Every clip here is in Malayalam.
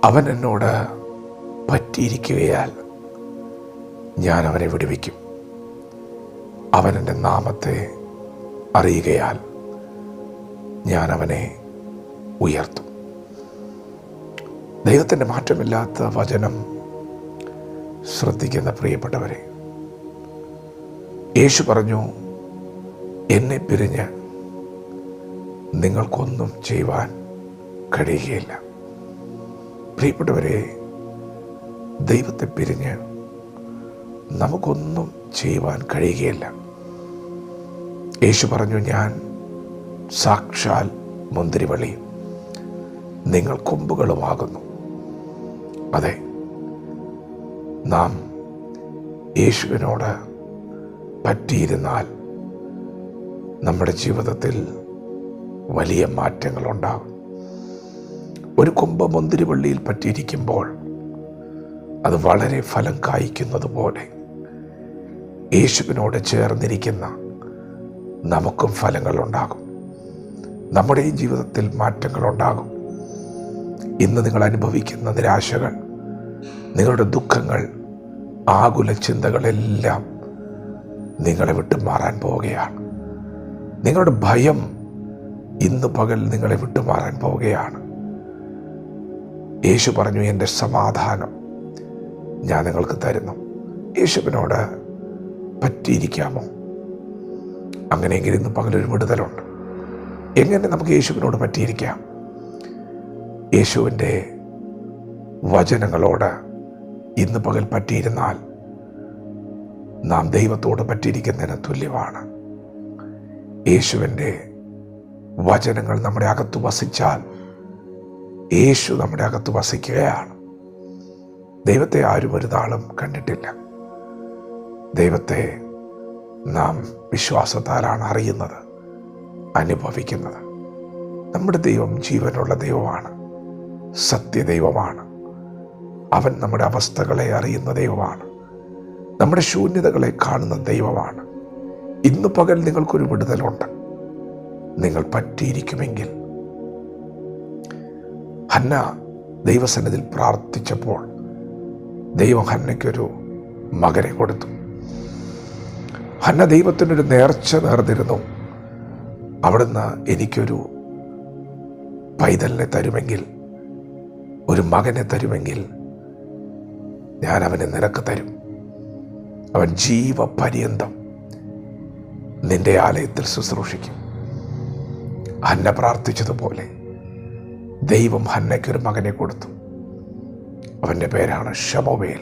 അവൻ എന്നോട് പറ്റിയിരിക്കുകയാൽ ഞാൻ അവനെ വിടുവിക്കും. അവൻ എൻ്റെ നാമത്തെ അറിയുകയാൽ ഞാൻ അവനെ ഉയർത്തും. ദൈവത്തിൻ്റെ മാറ്റമില്ലാത്ത വചനം ശ്രദ്ധിക്കുന്ന പ്രിയപ്പെട്ടവരെ, യേശു പറഞ്ഞു, എന്നെ പിരിഞ്ഞ് നിങ്ങൾക്കൊന്നും ചെയ്യുവാൻ കഴിയുകയില്ല. പ്രിയപ്പെട്ടവരെ, ദൈവത്തെ പിരിഞ്ഞ് നമുക്കൊന്നും ചെയ്യുവാൻ കഴിയുകയില്ല. യേശു പറഞ്ഞു, ഞാൻ സാക്ഷാൽ മുന്തിരിവള്ളി, നിങ്ങൾ കൊമ്പുകളുമാകുന്നു. അതെ, നാം യേശുവിനോട് പറ്റിയിരുന്നാൽ നമ്മുടെ ജീവിതത്തിൽ വലിയ മാറ്റങ്ങളുണ്ടാകും. ഒരു കൊമ്പ് മുന്തിരിവള്ളിയിൽ പറ്റിയിരിക്കുമ്പോൾ അത് വളരെ ഫലം കായ്ക്കുന്നത് പോലെ യേശുവിനോട് ചേർന്നിരിക്കുന്ന നമുക്കും ഫലങ്ങളുണ്ടാകും. നമ്മുടെ ജീവിതത്തിൽ മാറ്റങ്ങളുണ്ടാകും. ഇന്ന് നിങ്ങൾ അനുഭവിക്കുന്ന നിരാശകൾ, നിങ്ങളുടെ ദുഃഖങ്ങൾ, ആകുല ചിന്തകളെല്ലാം നിങ്ങളെ വിട്ടു മാറാൻ പോവുകയാണ്. നിങ്ങളുടെ ഭയം ഇന്ന് പകൽ നിങ്ങളെ വിട്ടുമാറാൻ പോവുകയാണ്. യേശു പറഞ്ഞു, എൻ്റെ സമാധാനം ഞാൻ നിങ്ങൾക്ക് തരുന്നു. യേശുവിനോട് പറ്റിയിരിക്കാമോ? അങ്ങനെയെങ്കിൽ ഇന്ന് പകലൊരു വിടുതലുണ്ട്. എങ്ങനെ നമുക്ക് യേശുവിനോട് പറ്റിയിരിക്കാം? യേശുവിൻ്റെ വചനങ്ങളോട് ഇന്ന് പകൽ പറ്റിയിരുന്നാൽ നാം ദൈവത്തോട് പറ്റിയിരിക്കുന്നതിന് തുല്യമാണ്. യേശുവിൻ്റെ വചനങ്ങൾ നമ്മുടെ അകത്ത് വസിച്ചാൽ യേശു നമ്മുടെ അകത്ത് വസിക്കുകയാണ്. ദൈവത്തെ ആരും ഒരു നാളും കണ്ടിട്ടില്ല. ദൈവത്തെ നാം വിശ്വാസത്താലാണ് അറിയുന്നത്, അനുഭവിക്കുന്നത്. നമ്മുടെ ദൈവം ജീവനുള്ള ദൈവമാണ്, സത്യദൈവമാണ്. അവൻ നമ്മുടെ അവസ്ഥകളെ അറിയുന്ന ദൈവമാണ്, നമ്മുടെ ശൂന്യതകളെ കാണുന്ന ദൈവമാണ്. ഇന്ന് പകൽ നിങ്ങൾക്കൊരു വിടുതലുണ്ട്. നിങ്ങൾ പറ്റിയിരിക്കുമെങ്കിൽ, ഹന്ന ദൈവസന്നിധിയിൽ പ്രാർത്ഥിച്ചപ്പോൾ ദൈവം ഹന്നയ്ക്കൊരു മകനെ കൊടുത്തു. ഹന്ന ദൈവത്തിനൊരു നേർച്ച നേർന്നിരുന്നു. അവിടുന്ന് എനിക്കൊരു പൈതലിനെ തരുമെങ്കിൽ, ഒരു മകനെ തരുമെങ്കിൽ ഞാൻ അവനെ നിനക്ക് തരും. അവൻ ജീവപര്യന്തം നിന്റെ ആലയത്തിൽ ശുശ്രൂഷിക്കും. ഹന്ന പ്രാർത്ഥിച്ചതുപോലെ ദൈവം ഹന്നയ്ക്കൊരു മകനെ കൊടുത്തു. അവൻ്റെ പേരാണ് ശമൂവേൽ.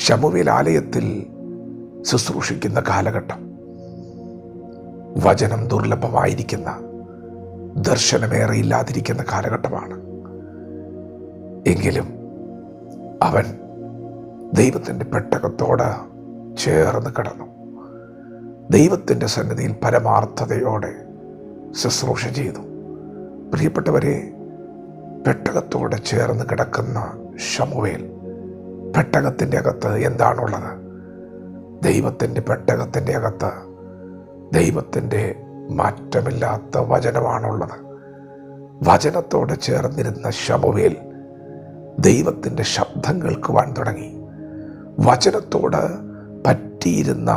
ശമൂവേൽ ആലയത്തിൽ ശുശ്രൂഷിക്കുന്ന കാലഘട്ടം, വചനം ദുർലഭമായിരിക്കുന്ന, ദർശനമേറെ ഇല്ലാതിരിക്കുന്ന കാലഘട്ടമാണ്. എങ്കിലും അവൻ ദൈവത്തിൻ്റെ പെട്ടകത്തോട് ചേർന്ന് കിടന്നു. ദൈവത്തിൻ്റെ സന്നിധിയിൽ പരമാർത്ഥതയോടെ ശുശ്രൂഷ ചെയ്തു. പ്രിയപ്പെട്ടവരെ, പെട്ടകത്തോടെ ചേർന്ന് കിടക്കുന്ന ശമൂവേൽ, പെട്ടകത്തിൻ്റെ അകത്ത് എന്താണുള്ളത്? ദൈവത്തിൻ്റെ പെട്ടകത്തിൻ്റെ അകത്ത് ദൈവത്തിൻ്റെ മാറ്റമില്ലാത്ത വചനമാണുള്ളത്. വചനത്തോടെ ചേർന്നിരുന്ന ശമൂവേൽ ദൈവത്തിൻ്റെ ശബ്ദം കേൾക്കുവാൻ തുടങ്ങി. വചനത്തോട് പറ്റിയിരുന്ന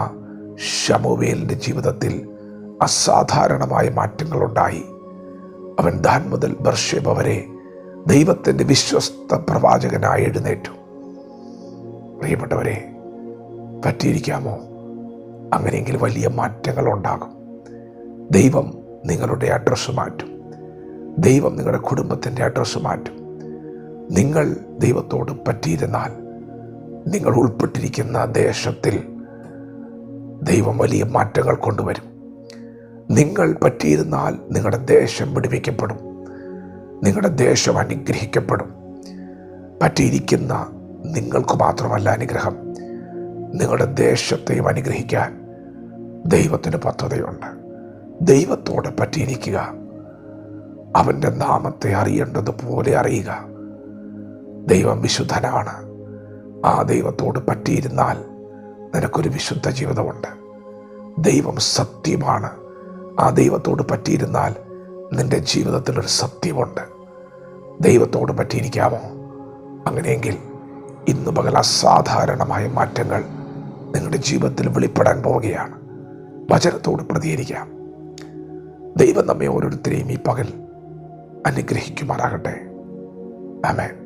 ശമൂവേലിൻ്റെ ജീവിതത്തിൽ അസാധാരണമായ മാറ്റങ്ങളുണ്ടായി. അവൻ ദാൻ മുതൽ ബർശേബ വരെ ദൈവത്തിൻ്റെ വിശ്വസ്ത പ്രവാചകനായി എഴുന്നേറ്റു. പ്രിയപ്പെട്ടവരെ, പറ്റിയിരിക്കാമോ? അങ്ങനെയെങ്കിൽ വലിയ മാറ്റങ്ങൾ ഉണ്ടാകും. ദൈവം നിങ്ങളുടെ അഡ്രസ്സ് മാറ്റും. ദൈവം നിങ്ങളുടെ കുടുംബത്തിൻ്റെ അഡ്രസ്സ് മാറ്റും. നിങ്ങൾ ദൈവത്തോട് പറ്റിയിരുന്നാൽ നിങ്ങൾ ഉൾപ്പെട്ടിരിക്കുന്ന ദേശത്തിൽ ദൈവം വലിയ മാറ്റങ്ങൾ കൊണ്ടുവരും. നിങ്ങൾ പറ്റിയിരുന്നാൽ നിങ്ങളുടെ ദേശം വിടുവിക്കപ്പെടും, നിങ്ങളുടെ ദേശം അനുഗ്രഹിക്കപ്പെടും. പറ്റിയിരിക്കുന്ന നിങ്ങൾക്ക് മാത്രമല്ല അനുഗ്രഹം, നിങ്ങളുടെ ദേശത്തെയും അനുഗ്രഹിക്കാൻ ദൈവത്തിന് പദ്ധതിയുണ്ട്. ദൈവത്തോട് പറ്റിയിരിക്കുക. അവൻ്റെ നാമത്തെ അറിയേണ്ടതുപോലെ അറിയുക. ദൈവം വിശുദ്ധനാണ്. ആ ദൈവത്തോട് പറ്റിയിരുന്നാൽ നിനക്കൊരു വിശുദ്ധ ജീവിതമുണ്ട്. ദൈവം സത്യമാണ്. ആ ദൈവത്തോട് പറ്റിയിരുന്നാൽ നിന്റെ ജീവിതത്തിലൊരു സത്യമുണ്ട്. ദൈവത്തോട് പറ്റിയിരിക്കാമോ? അങ്ങനെയെങ്കിൽ ഇന്ന് പകൽ അസാധാരണമായ മാറ്റങ്ങൾ നിങ്ങളുടെ ജീവിതത്തിൽ വെളിപ്പെടാൻ പോവുകയാണ്. വചനത്തോട് പ്രതികരിക്കാം. ദൈവം നമ്മെ ഓരോരുത്തരെയും ഈ പകൽ അനുഗ്രഹിക്കുമാറാകട്ടെ. ആമേൻ.